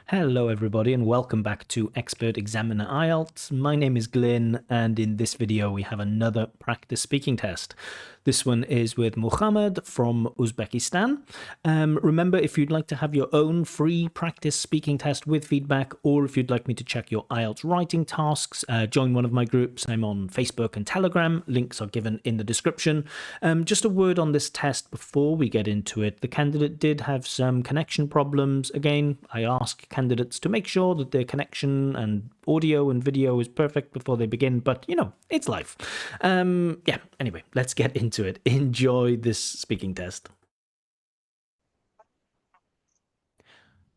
Hello, everybody, and welcome back to Expert Examiner IELTS. My name is Glyn, and in this video, we have another practice speaking test. This one is with Mukhammad from Uzbekistan. Remember, if you'd like to have your own free practice speaking test with feedback, or if you'd like me to check your IELTS writing tasks, join one of my groups. I'm on Facebook and Telegram. Links are given in the description. Just a word on this test before we get into it. The candidate did have some connection problems. Again, I ask candidates to make sure that their connection and audio and video is perfect before they begin, but it's life. Anyway, let's get into it. Enjoy this speaking test.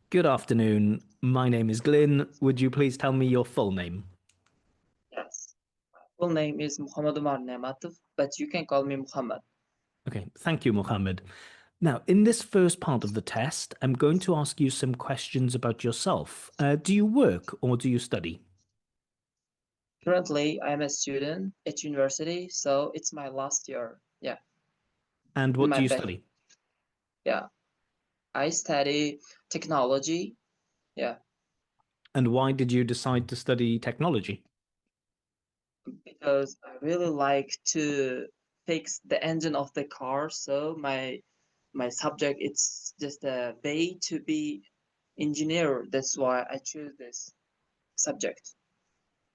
Good afternoon. My name is Glyn. Would you please tell me your full name? Yes. My full name is Mukhammad Nematov, but you can call me Mukhammad. Okay, thank you, Mukhammad. Now, in this first part of the test, I'm going to ask you some questions about yourself. Do you work or do you study? Currently, I'm a student at university, so it's my last year. Yeah, And in what do my you back. study? Yeah, I study technology. Yeah, And why did you decide to study technology? because I really like to fix the engine of the car. So my subject it's just a way to be engineer. That's why I choose this subject.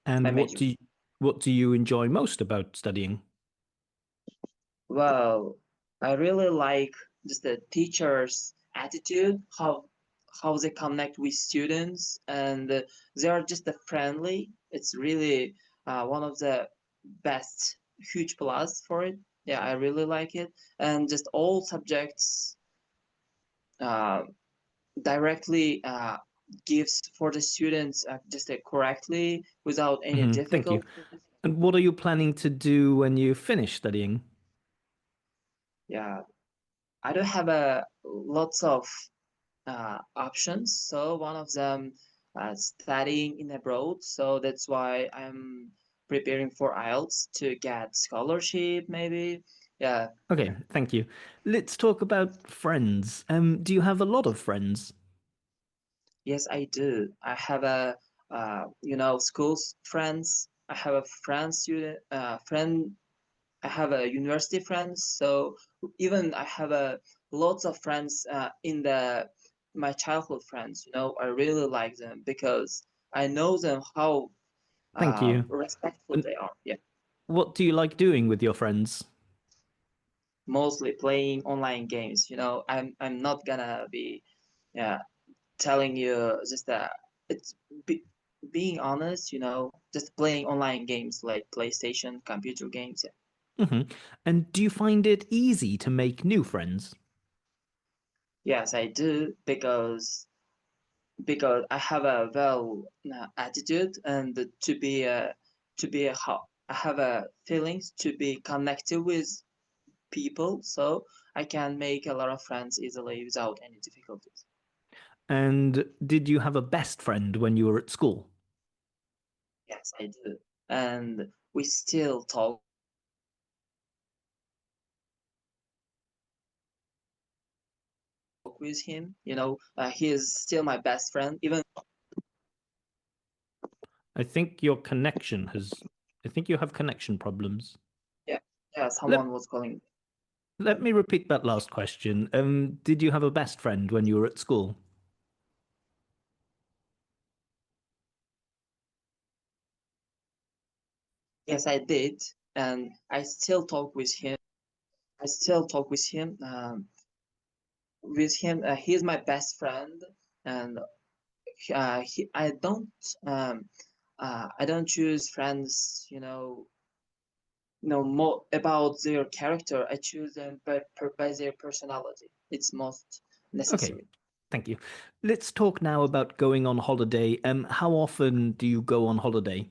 And My major. what do you enjoy most about studying? Well, I really like just the teachers' attitude, how they connect with students, and they are just friendly. It's really one of the best huge plus for it. Yeah, I really like it, and just all subjects uh, directly gives for the students just correctly without any Thank you. difficulty. And what are you planning to do when you finish studying? Yeah, I don't have a lots of options. So one of them studying in abroad. So that's why I'm preparing for IELTS to get scholarship, maybe. Yeah. Okay, thank you. Let's talk about friends. Do you have a lot of friends? Yes, I do. I have a school friends. I have a friend. I have a university friends. So even I have a lots of friends in the my childhood friends. I really like them because I know them how Thank you. respectful And they are. Yeah, what do you like doing with your friends? mostly playing online games. I'm not gonna be yeah telling you just it's be, being honest. Just playing online games like PlayStation, computer games. Yeah. hmm And do you find it easy to make new friends? Yes, I do because I have a well attitude and to be how I have a feelings to be connected with people, so I can make a lot of friends easily without any difficulties. And did you have a best friend when you were at school? Yes, I do, and we still talk with him. He is still my best friend. Even I think your connection has, I think you have connection problems. yeah, yeah, Let someone was calling. let me repeat that last question. Did you have a best friend when you were at school? Yes, I did, and I still talk with him. I still talk with him. He's my best friend, and um, I don't choose friends, more about their character. I choose them by their personality. It's most Okay, necessary. thank you. Let's talk now about going on holiday. How often do you go on holiday?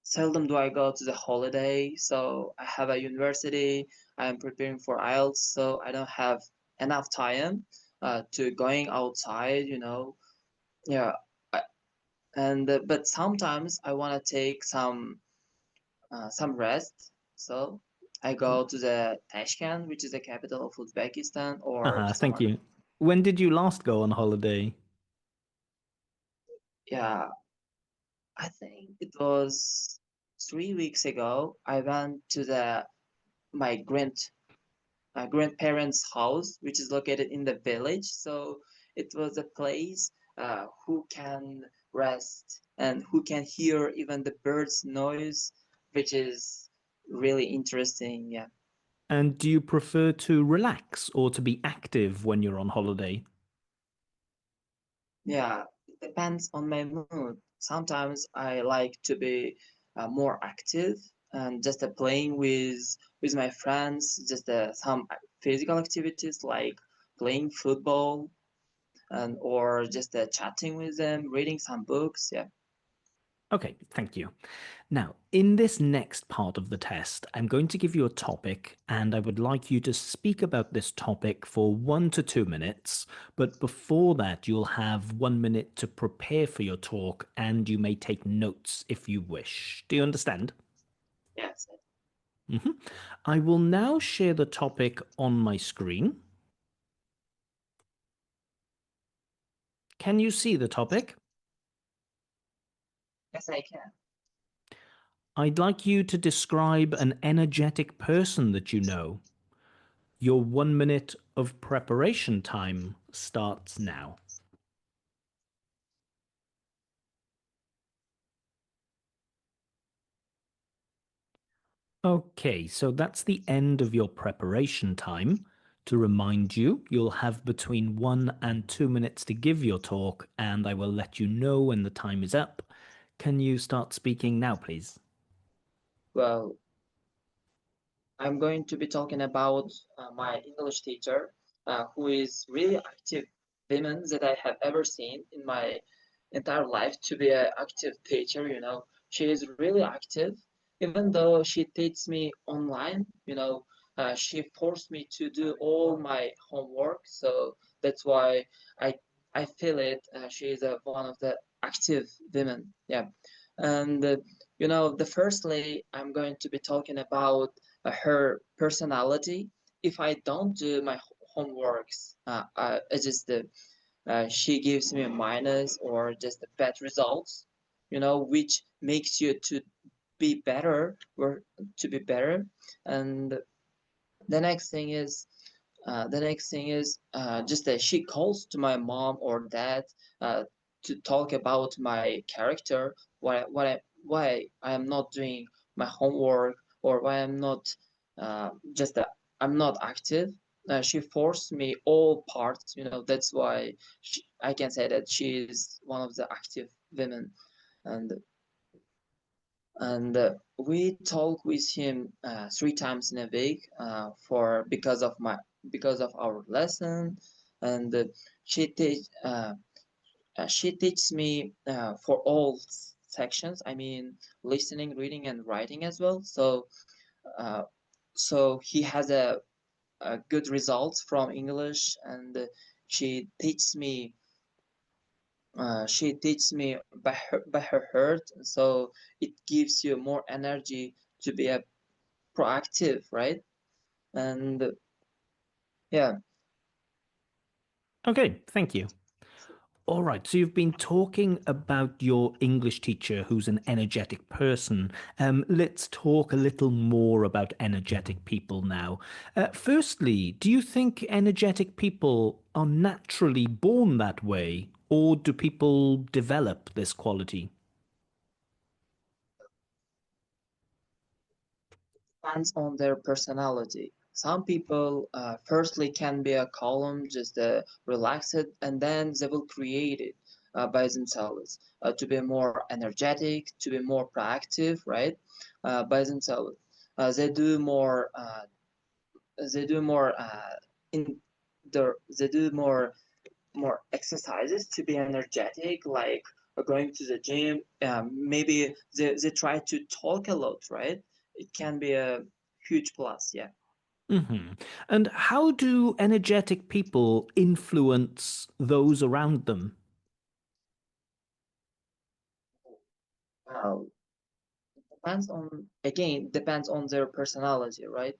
Seldom do I go to the holiday, so I have a university. I'm preparing for IELTS, so I don't have enough time to going outside. Yeah, I- and but sometimes I want to take some rest. So I go to the Tashkent, which is the capital of Uzbekistan, or Thank Samarkand. you. When did you last go on holiday? Yeah, I think it was 3 weeks ago. I went to the my grandparents' house, which is located in the village. So it was a place who can rest and who can hear even the birds' noise, which is really interesting. Yeah, And do you prefer to relax or to be active when you're on holiday? yeah. It depends on my mood. Sometimes I like to be more active and just playing with my friends, just some physical activities like playing football and or just chatting with them, reading some books. Yeah. Okay, thank you. Now, in this next part of the test, I'm going to give you a topic, and I would like you to speak about this topic for 1 to 2 minutes. But before that, you'll have 1 minute to prepare for your talk, and you may take notes if you wish. Do you understand? Yes. Mhm. I will now share the topic on my screen. Can you see the topic? Yes, I can. I'd like you to describe an energetic person that you know. Your 1 minute of preparation time starts now. Okay, so that's the end of your preparation time. To remind you, you'll have between 1 and 2 minutes to give your talk, and I will let you know when the time is up. Can you start speaking now, please? Well, I'm going to be talking about my English teacher, who is really active woman that I have ever seen in my entire life to be an active teacher. She is really active, even though she teaches me online. She forced me to do all my homework, so that's why I I feel it. She is one of the active women. Yeah, and the firstly, I'm going to be talking about her personality. If I don't do my homeworks, I just she gives me a minus or just a bad results, which makes you to be better or to be better. And the next thing is just that she calls to my mom or dad uh, to talk about my character, why I am not doing my homework or why I'm not just I'm not active. She forced me all parts. That's why I can say that she is one of the active women, and we talk with him 3 times in a week for because of our lesson, and she teach she teaches me for all sections. I mean, listening, reading, and writing as well. Uh, so he has a good results from English, and she teaches me by her heart, so it gives you more energy to be a proactive, right? And yeah, Okay, thank you. All right, so you've been talking about your English teacher who's an energetic person. Let's talk a little more about energetic people now. Firstly, do you think energetic people are naturally born that way, or do people develop this quality? depends on their personality. Some people, firstly, can be a calm, just relaxed, and then they will create it by themselves to be more energetic, to be more proactive, right? By themselves, they do more. They do more in they do more exercises to be energetic, like going to the gym. Maybe they try to talk a lot, right? It can be a huge plus, yeah. Hmm. And how do energetic people influence those around them? Uh, depends on their personality, right?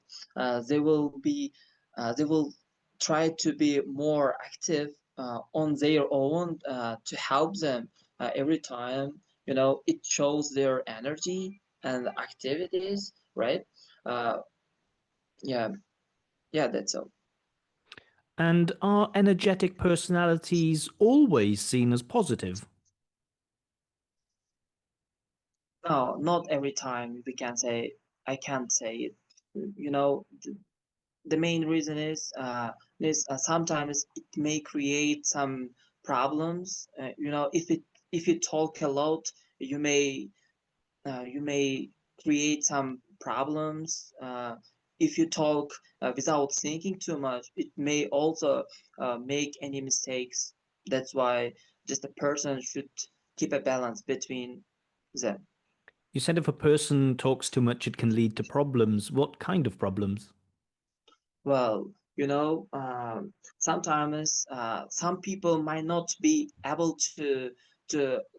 They will be they will try to be more active on their own to help them every time. It shows their energy and activities, right? Uh, yeah, yeah, that's all. And are energetic personalities always seen as positive? No, not every time we can say. I can't say it. The main reason is sometimes it may create some problems. If you talk a lot, you may you may create some problems. If you talk without thinking too much, it may also make any mistakes. That's why just a person should keep a balance between them. You said if a person talks too much, it can lead to problems. What kind of problems? Well, sometimes some people might not be able to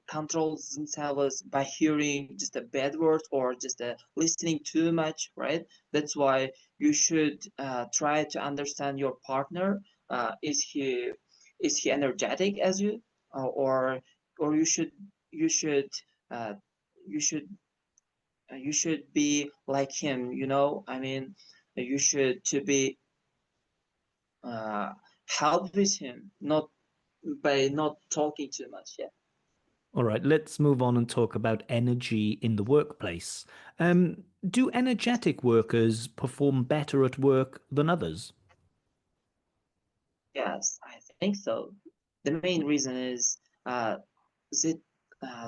control themselves by hearing just a bad word or just listening too much, right? That's why you should try to understand your partner. Is he energetic as you, or you should uh, you should you should be like him. I mean, you should to be uh, help with him, not by not talking too much. Yeah. All right, let's move on and talk about energy in the workplace. Do energetic workers perform better at work than others? Yes, I think so. The main reason is they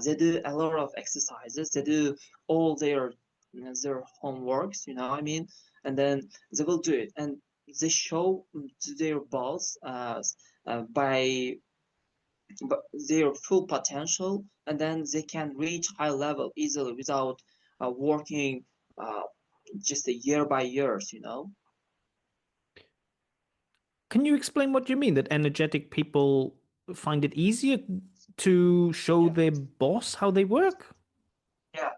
they do a lot of exercises. They do all their homeworks. I mean, and then they will do it, and they show to their boss by their full potential, and then they can reach high level easily without working uh, just a year by years. Can you explain what you mean that energetic people find it easier to show Yeah, their boss how they work? yeah.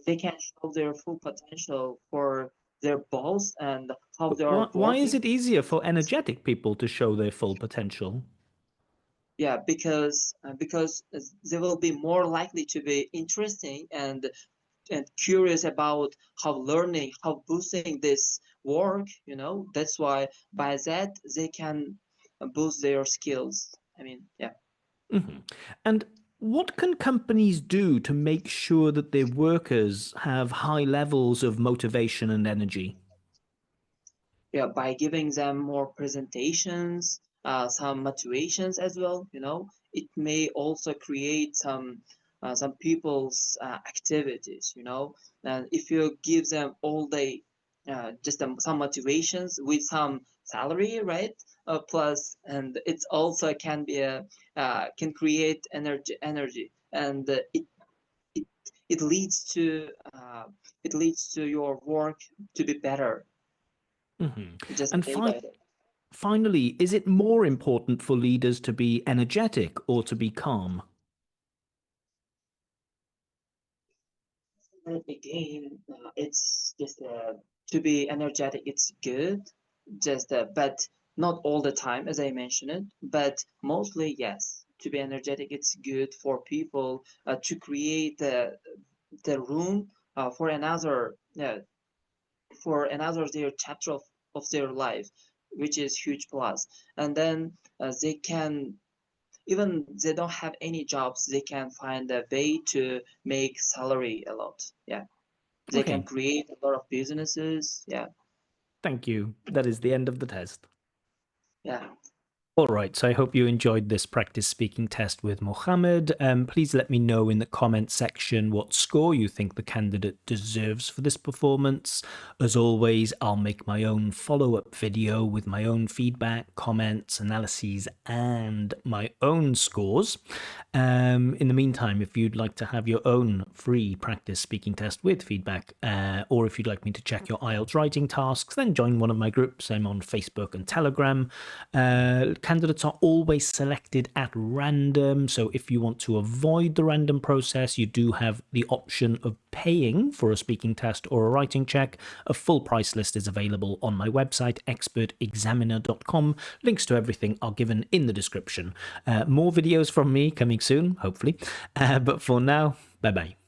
They can show their full potential for their boss and how they are Why is working. it easier for energetic people to show their full potential? Yeah, because they will be more likely to be interesting and curious about how boosting this work. That's why by that they can boost their skills. I mean, yeah. Mhm. And what can companies do to make sure that their workers have high levels of motivation and energy? Yeah, by giving them more presentations, some motivations as well. It may also create some people's activities. And if you give them all day just some motivations with some salary, right? Plus, and it's also can be a can create energy, and it it leads to your work to be better Mhm. just And day by day. finally, is it more important for leaders to be energetic or to be calm? Again, it's just to be energetic. It's good, just but not all the time, as I mentioned it. But mostly, yes, to be energetic, it's good for people to create the room for another their chapter of their life, which is huge plus. And then they can even they don't have any jobs, they can find a way to make salary a lot. Yeah, they can Okay, create a lot of businesses. Yeah, thank you. That is the end of the test. yeah. All right, so I hope you enjoyed this practice speaking test with Mohammed. Please let me know in the comment section what score you think the candidate deserves for this performance. As always, I'll make my own follow-up video with my own feedback, comments, analyses, and my own scores. In the meantime, if you'd like to have your own free practice speaking test with feedback, or if you'd like me to check your IELTS writing tasks, then join one of my groups. I'm on Facebook and Telegram. candidates are always selected at random. So if you want to avoid the random process, you do have the option of paying for a speaking test or a writing check. A full price list is available on my website, expertexaminer.com. Links to everything are given in the description. More videos from me coming soon, hopefully. But for now, bye-bye.